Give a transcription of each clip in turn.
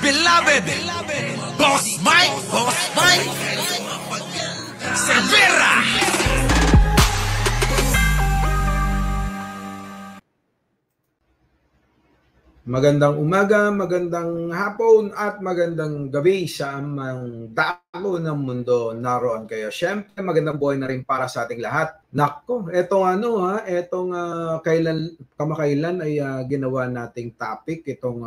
beloved Boss Mike Cervera. Magandang umaga, magandang hapon at magandang gabi sa amang dako ng mundo. Naroon kayo. Siyempre, magandang buhay na rin para sa ating lahat. Nako, etong kamakailan ay ginawa nating topic, itong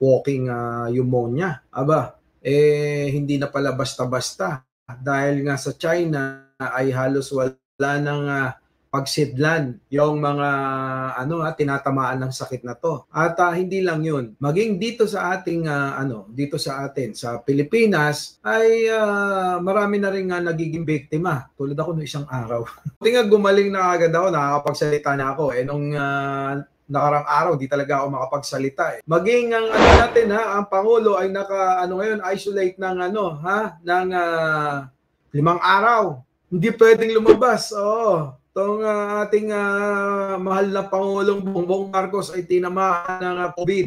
walking pneumonia. Aba, hindi na pala basta-basta. Dahil nga sa China ay halos wala nang pagsidlan yung mga tinatamaan ng sakit na to. At hindi lang 'yun. Maging dito sa ating sa Pilipinas ay marami na rin nagiging biktima. Tulad ako noong isang araw. Tingnan gumaling na agad ako, nakakapagsalita na ako. Nung nakarang araw di talaga ako makapagsalita. Maging ang pangulo ay isolate ng 5 araw. Hindi pwedeng lumabas. Itong ating mahal na Pangulong Bongbong Marcos ay tinamaan ng COVID.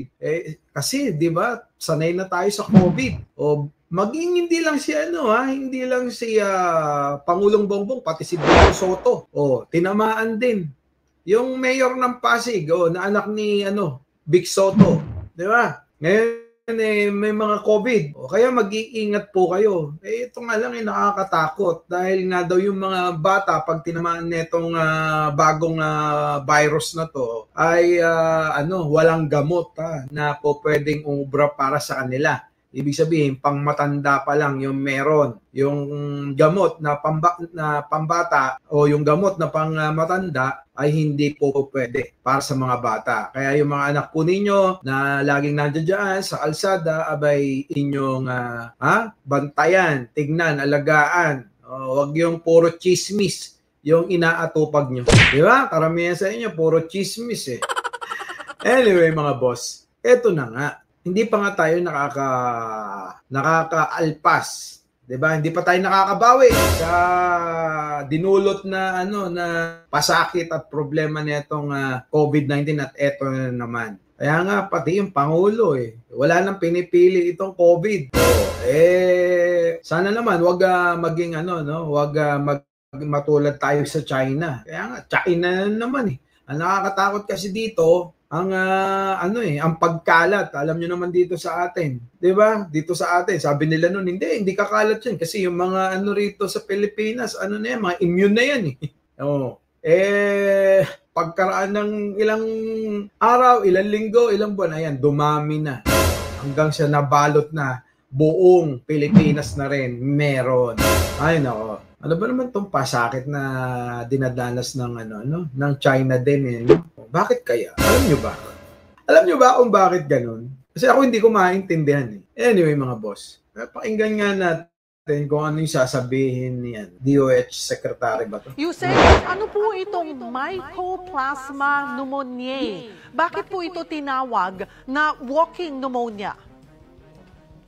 Kasi, di ba, sanay na tayo sa COVID. Maging hindi lang si Pangulong Bongbong, pati si Vico Soto. Tinamaan din. Yung mayor ng Pasig, na anak ni Vic Soto. Di ba? Ngayon, may mga COVID. Kaya mag-iingat po kayo. Ito nga lang nakakatakot dahil nga daw yung mga bata pag tinamaan netong bagong virus na to ay walang gamot na po pwedeng umubra para sa kanila. Ibig sabihin, pang matanda pa lang yung meron. Yung gamot na pambata o yung gamot na pang matanda ay hindi po pwede para sa mga bata. Kaya yung mga anak po ninyo na laging nandiyan sa kalsada, abay inyong bantayan, tignan, alagaan. Huwag yung puro chismis yung inaatupag nyo. Di ba? Karamihan sa inyo, puro chismis . Anyway, mga boss, eto na nga. Hindi pa nga tayo nakakaalpas, 'di ba? Hindi pa tayo nakakabawi sa dinulot na pasakit at problema nitong COVID-19 at eto na naman. Kaya nga pati yung pangulo wala nang pinipili itong COVID. Sana naman wag maging matulad tayo sa China. Kaya nga China naman Ang nakakatakot kasi dito ang pagkalat. Alam niyo naman dito sa atin, 'di ba? Dito sa atin, sabi nila noon, hindi kakalat 'yan kasi yung mga rito sa Pilipinas, mga immune na 'yan . Pagkaraan ng ilang araw, ilang linggo, ilang buwan, ayan, dumami na. Hanggang sa nabalot na buong Pilipinas na rin meron. Ay nako. Ano ba naman tong pasakit na dinadanas ng China din Bakit kaya? Alam nyo ba? Alam nyo ba kung bakit ganun? Kasi ako hindi ko maintindihan Anyway, mga boss, pakinggan nga natin kung ano yung sasabihin niyan. DOH Secretary ba to? Yusek, ano po itong Mycoplasma pneumoniae? Bakit po ito tinawag na walking pneumonia?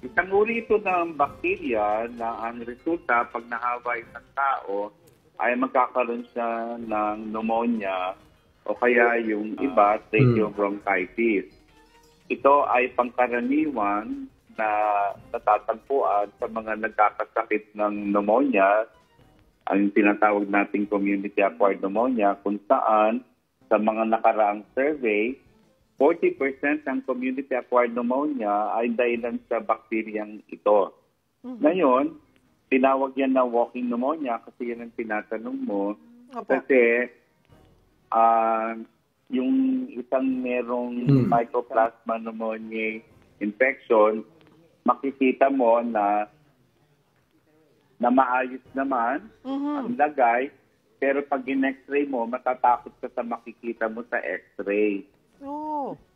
Isang uri ito ng bakterya na ang resulta pag nahaway ng tao ay magkakaroon siya ng pneumonia o kaya yung iba, tracheobronchitis. Ito ay pangkaraniwan na natatagpuan sa mga nagkakasakit ng pneumonia, ang tinatawag nating community-acquired pneumonia, kung saan sa mga nakaraang survey, 40% ng community-acquired pneumonia ay dahilan sa bakteryang ito. Ngayon, tinawag yan na walking pneumonia kasi yan ang tinatanong mo. Kasi yung isang merong Mycoplasma pneumoniae infection, makikita mo na maayos naman ang lagay, pero pag in-x-ray mo, matatakot ka sa makikita mo sa x-ray.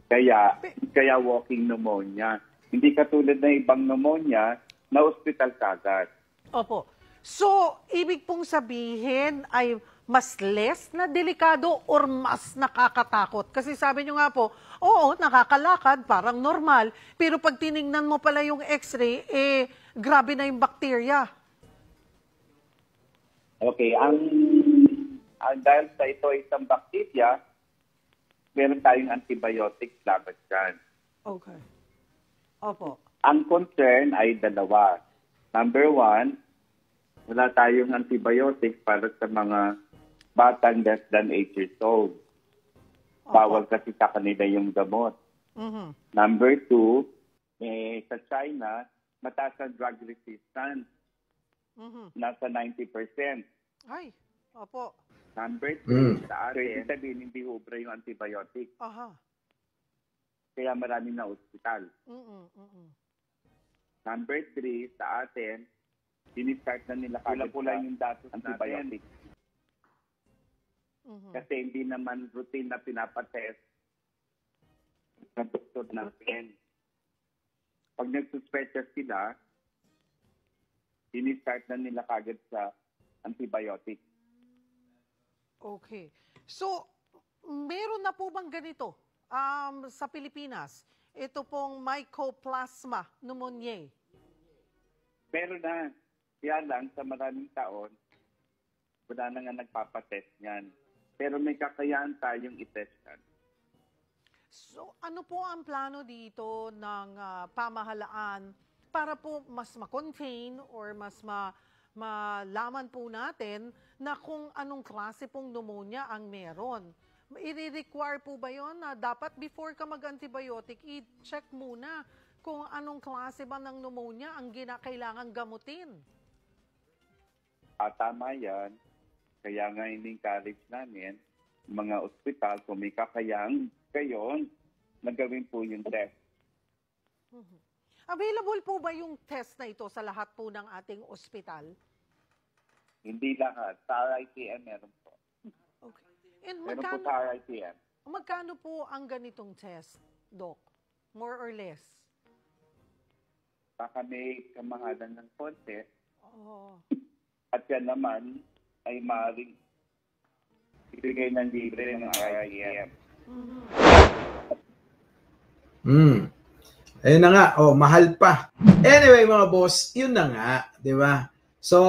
Kaya walking pneumonia. Hindi katulad ng ibang pneumonia na hospital kagad. Opo. So, ibig pong sabihin ay mas less na delikado or mas nakakatakot? Kasi sabi nyo nga po, oo, nakakalakad, parang normal, pero pag tinignan mo pala yung x-ray, grabe na yung bakterya. Okay, dahil sa ito isang bakterya, meron tayong antibiotics laban dyan. Okay. Opo. Ang concern ay dalawa. Number one, wala tayong antibiotics para sa mga batang less than 8 years old. Bawal kasi sa kanila yung gamot. Mhm. Number two, sa China, mataas ang drug resistance. Mhm. Nasa 90%. Ay, opo. Number three, sa atin, sabihin hindi ubra yung antibiotic. Aha. Kaya marami na ospital. Number three, sa atin, sinistart na nila pula yung datos antibiotic. Kasi hindi naman routine na pinapatest ng doktor natin. Pag nagsuspecha sila, sinistart na nila kagad sa antibiotic. Okay. So, meron na po bang ganito sa Pilipinas? Ito pong Mycoplasma pneumoniae. Pero na, kaya lang sa maraming taon, wala na nga nagpapatest niyan. Pero may kakayahan tayong itest yan. So, ano po ang plano dito ng pamahalaan para po mas ma-contain or mas malaman po natin na kung anong klase pong pneumonia ang meron? I-require po ba yon na dapat before ka mag-antibiotic, i-check muna kung anong klase ba ng pneumonia ang kailangan gamutin? Tama yan. Kaya nga in-encourage namin mga ospital kung may kakayang gayon, nagawin po yung test. Available po ba yung test na ito sa lahat po ng ating ospital? Hindi lahat. Sa RITM meron po. Okay. And Meron po sa RITM. magkano po ang ganitong test, Doc? More or less? Baka may kamahalan ng konti. Oh. At yan naman ay maaaring ibigay ng libre ng RITM. Ayun na nga, mahal pa. Anyway mga boss, yun na nga, di ba? So,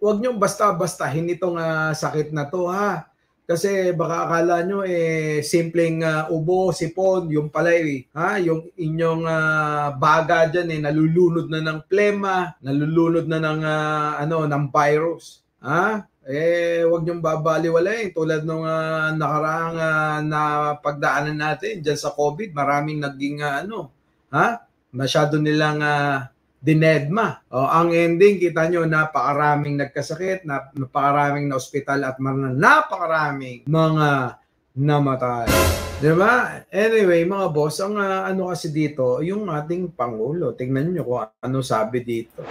wag nyo basta-bastahin itong sakit na to ha. Kasi baka akala nyo simpleng ubo, sipon, yung pala yung inyong baga dyan nalulunod na ng plema, nalulunod na ng ng virus. Ha? Wag niyong babaliwalain tulad nung nakaraang na pagdaanan natin diyan sa COVID, maraming naging masyado nilang dinedma. Ang ending, kita nyo, napakaraming nagkasakit, napakaraming na ospital at napakaraming mga namatay. Diba? Anyway, mga boss, ang kasi dito, yung ating Pangulo. Tingnan nyo kung ano sabi dito.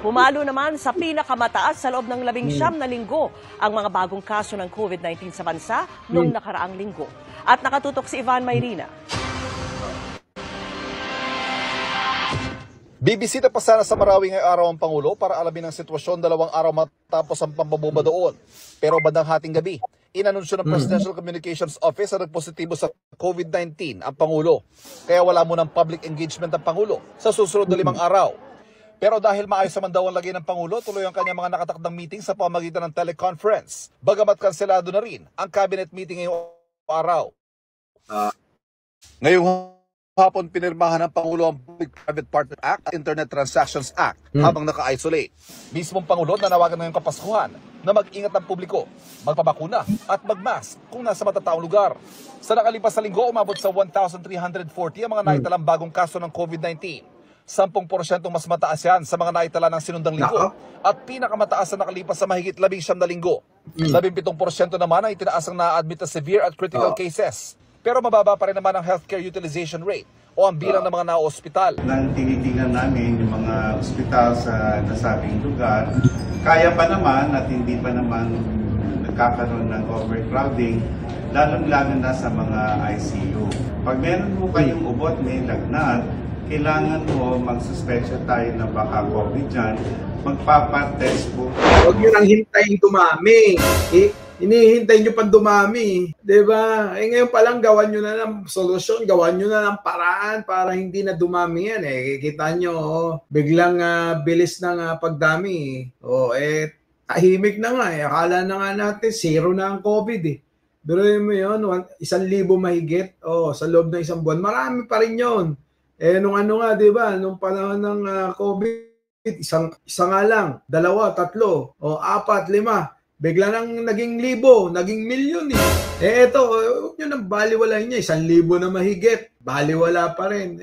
Pumalo naman sa pinakamataas sa loob ng 19 na linggo ang mga bagong kaso ng COVID-19 sa bansa noong nakaraang linggo. At nakatutok si Ivan Mayrina. Bibisita pa sana sa Marawi ngayong araw ang Pangulo para alamin ang sitwasyon 2 araw matapos ang pambabomba doon. Pero bandang hating gabi, inanunsyo ng Presidential Communications Office na nagpositibo sa COVID-19 ang Pangulo. Kaya wala munang public engagement ang Pangulo sa susunod na 5 araw. Pero dahil maayos naman daw ang lagay ng Pangulo, tuloy ang kanyang mga nakatakdang meeting sa pamamagitan ng teleconference. Bagamat kanselado na rin ang cabinet meeting ngayong araw. Ngayong hapon pinirmahan ng Pangulo ang Public-Private Partner Act at Internet Transactions Act habang naka-isolate. Mismong Pangulo nanawagan ngayong Kapaskuhan na mag-ingat ang publiko, magpabakuna at magmask kung nasa matataong lugar. Sa nakalipas na linggo, umabot sa 1,340 ang mga naitalang bagong kaso ng COVID-19. 10% mas mataas yan sa mga naitala ng sinundang linggo at pinakamataas na nakalipas sa mahigit 19 na linggo. 17% naman ang itinaas ang na-admit na severe at critical cases. Pero mababa pa rin naman ang healthcare utilization rate o ang bilang ng mga na-ospital. Nang tinitingnan namin yung mga ospital sa nasabing lugar, kaya pa naman at hindi pa naman nagkakaroon ng overcrowding, lalong-lalo na sa mga ICU. Pag meron mo kayong ubot, may lagnat, kailangan mo magsuspensya tayo na baka COVID dyan, magpapatest po. Huwag nyo nang hintayin dumami. Hinihintay nyo pa dumami. Diba? Ngayon pa lang gawan nyo na ng solusyon, gawan nyo na ng paraan para hindi na dumami yan. Kita nyo, biglang bilis ng pagdami. Tahimik na nga. Akala na nga natin, zero na ang COVID Pero mo yun, 1,000 mahigit sa loob ng isang buwan. Marami pa rin yun. Nung ano nga, di ba, nung panahon ng COVID, isa nga lang, 2, 3, o 4, 5, bigla nang naging 1,000, naging milyon ito, huwag nyo nang baliwalain niya, 1,000 na mahigit, baliwala pa rin.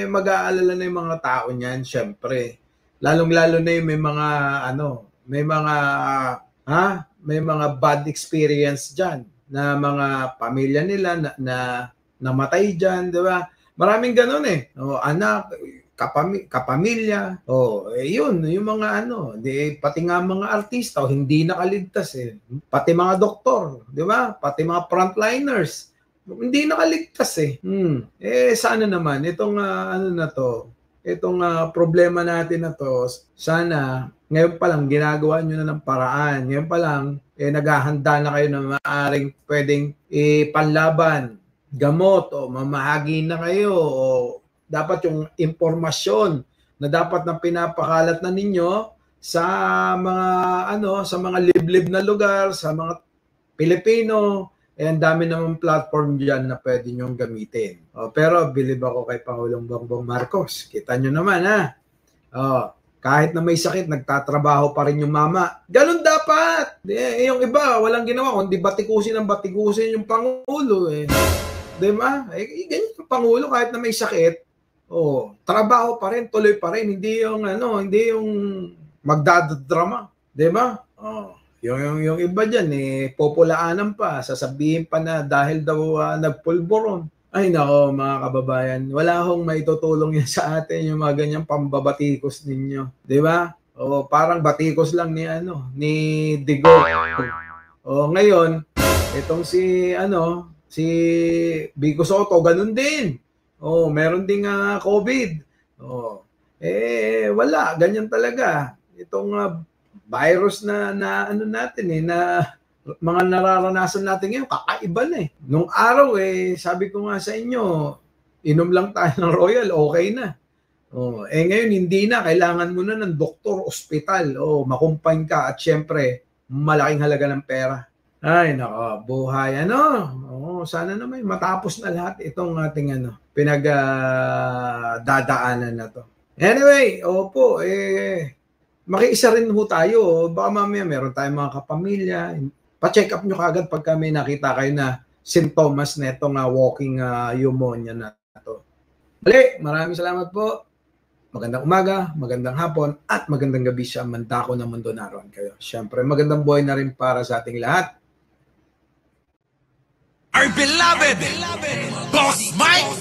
Mag-aalala na yung mga tao niyan, syempre. Lalong-lalo na yung may mga bad experience dyan, na mga pamilya nila na namatay dyan, di ba? Maraming ganun anak, kapamilya. Yun, yung mga pati nga mga artista hindi nakaligtas Pati mga doktor, di ba? Pati mga frontliners, hindi nakaligtas sana naman itong itong problema natin na to, sana ngayon pa lang ginagawa nyo na ng paraan. Ngayon pa lang naghahanda na kayo na maaaring pwedeng panlaban, gamot, o mamahagi na kayo, o dapat yung impormasyon na dapat na pinapakalat na ninyo sa mga liblib na lugar, sa mga Pilipino, ang dami namang platform diyan na pwede nyo gamitin. Pero bilib ako kay Pangulong Bongbong Marcos. Kita nyo naman kahit na may sakit, nagtatrabaho pa rin yung mama. Ganun dapat. Yung iba, walang ginawa, kundi batikusin yung Pangulo Di ba? Ganyan yung Pangulo, kahit na may sakit, trabaho pa rin, tuloy pa rin, hindi yung magdadrama, di ba? Yung iba diyan populaanan pa, sasabihin pa na dahil daw nagpulburon. Ay nako mga kababayan, wala akong maitutulong yan sa atin yung mga ganyang pambabatikos ninyo, di ba? Parang batikos lang ni Digo. Ngayon, itong si Vico Soto, ganun din. Meron ding COVID. Wala, ganyan talaga. Itong virus na natin na mga nararanasan natin ngayon, kakaiba na Nung araw sabi ko nga sa inyo, inom lang tayo ng Royal, okay na. Ngayon hindi na, kailangan mo na ng doktor, ospital, makumpany ka, at syempre, malaking halaga ng pera. Ay, nako, buhay. Sana naman matapos na lahat itong ating pinagdadaanan na to. Anyway, makiisa rin ho tayo. Baka mamaya meron tayong mga kapamilya. Pa-check up nyo kagad pagka may nakita kayo na sintomas na itong walking pneumonia na to. Muli, maraming salamat po. Magandang umaga, magandang hapon, at magandang gabi sa mandako ng mundo naroon kayo. Siyempre, magandang buhay na rin para sa ating lahat. Our beloved Boss Mike.